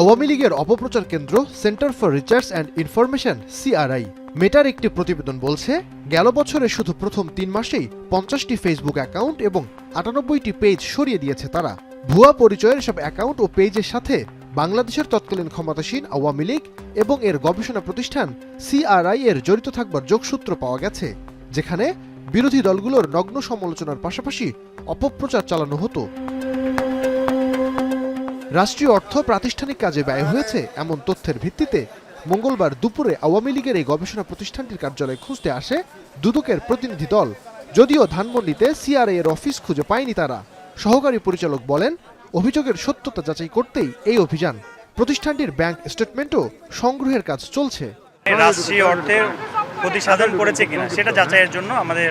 আওয়ামী লীগের অপপ্রচার কেন্দ্র Centre for Research and Information CRI মেটার একটি প্রতিবেদন বলছে, গেল বছরে শুধু প্রথম ৩ মাসেই ৫০টি ফেসবুক অ্যাকাউন্ট এবং ৯৮টি পেজ সরিয়ে দিয়েছে তারা। ভুয়া পরিচয়ের সব অ্যাকাউন্ট ও পেজের সাথে বাংলাদেশের তৎকালীন ক্ষমতাসীন আওয়ামী লীগ এবং এর গবেষণা প্রতিষ্ঠান সিআরআই এর জড়িত থাকবার যোগসূত্র পাওয়া গেছে, যেখানে বিরোধী দলগুলোর নগ্ন সমালোচনার পাশাপাশি অপপ্রচার চালানো হতো। রাষ্ট্রীয় অর্থ প্রাতিষ্ঠানিক কাজে ব্যয় হয়েছে এমন তথ্যের ভিত্তিতে মঙ্গলবার দুপুরে আওয়ামী লীগের এই গবেষণা প্রতিষ্ঠানটির কার্যালয়ে খুঁজতে আসে দুদকের প্রতিনিধি দল। যদিও ধানমন্ডিতে সিআরআই এর অফিস খুঁজে পায়নি তারা। সহকারী পরিচালক বলেন, অভিযোগের সত্যতা যাচাই করতেই এই অভিযান। প্রতিষ্ঠানটির ব্যাংক স্টেটমেন্টও সংগ্রহের কাজ চলছে। রাষ্ট্রীয় অর্থের প্রতিসাধন করেছে কিনা সেটা যাচাইয়ের জন্য আমাদের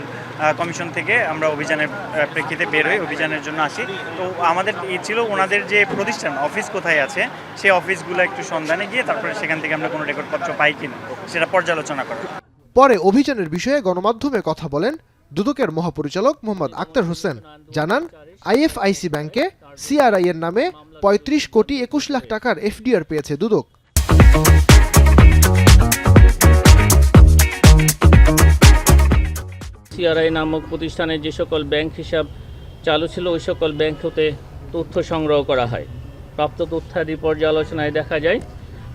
কমিশন থেকে আমরা অভিযানের প্রেক্ষিতে বের হই, অভিযানের জন্য আসি। তো আমাদের ছিল ওনাদের যে প্রতিষ্ঠান অফিস কোথায় আছে সেই অফিসগুলো একটু সন্ধানে গিয়ে তারপরে সেখান থেকে আমরা কোনো রেকর্ডপত্র পাই কিনা সেটা পর্যালোচনা করা। পরে অভিযানের বিষয়ে গণমাধ্যমে কথা বলেন দুদকের মহাপরিচালক মোহাম্মদ আক্তার হোসেন। জানান, আইএফআইসি ব্যাংকে সিআরআই এর নামে ৩৫ কোটি ২১ লাখ টাকার এফডিআর পেয়েছে দুদক। সিআরআই নামক প্রতিষ্ঠানের যে সকল ব্যাংক হিসাব চালু ছিল ওই সকল ব্যাংক হতে তথ্য সংগ্রহ করা হয়। প্রাপ্ত তথ্যাদি পর্যালোচনায় দেখা যায়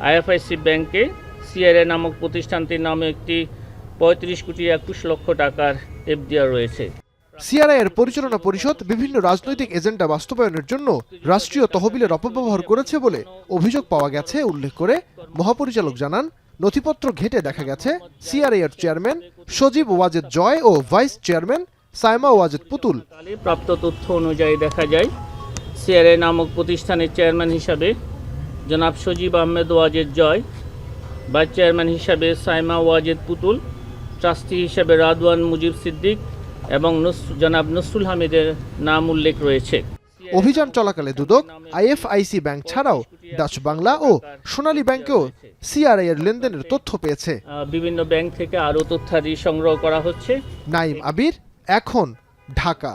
আইএফআইসি ব্যাংকে সিআরআই নামক প্রতিষ্ঠানটির নামে একটি ৩৫ কোটি ২১ লক্ষ টাকার এফডিআর রয়েছে। সিআরআই এর পরিচালনা পরিষদ বিভিন্ন রাজনৈতিক এজেন্ডা বাস্তবায়নের জন্য রাষ্ট্রীয় তহবিলের অপব্যবহার করেছে বলে অভিযোগ পাওয়া গেছে উল্লেখ করে মহাপরিচালক জানান, নথিপত্র ঘেটে দেখা গেছে সিআরআই এর চেয়ারম্যান সজীব ওয়াজেদ জয় ও ভাইস চেয়ারম্যান সাইমা ওয়াজেদ পুতুল। প্রাপ্ত তথ্য অনুযায়ী দেখা যায় সিআরআই নামক প্রতিষ্ঠানের চেয়ারম্যান হিসাবে জনাব সজীব আহমেদ ওয়াজেদ জয়, ভাইস চেয়ারম্যান হিসাবে সাইমা ওয়াজেদ পুতুল, ট্রাস্টি হিসাবে রাদওয়ান মুজিব সিদ্দিক এবং জনাব নসরুল হামিদের নাম উল্লেখ রয়েছে। অভিযান চলাকালে দুদক আইএফআইসি ব্যাংক ছাড়াও ডাচ বাংলা ও সোনালী ব্যাংকেও সিআরআই এর লেনদেনের তথ্য পেয়েছে। বিভিন্ন ব্যাংক থেকে আরও তথ্যাদি সংগ্রহ করা হচ্ছে। নাইম আবির, এখন, ঢাকা।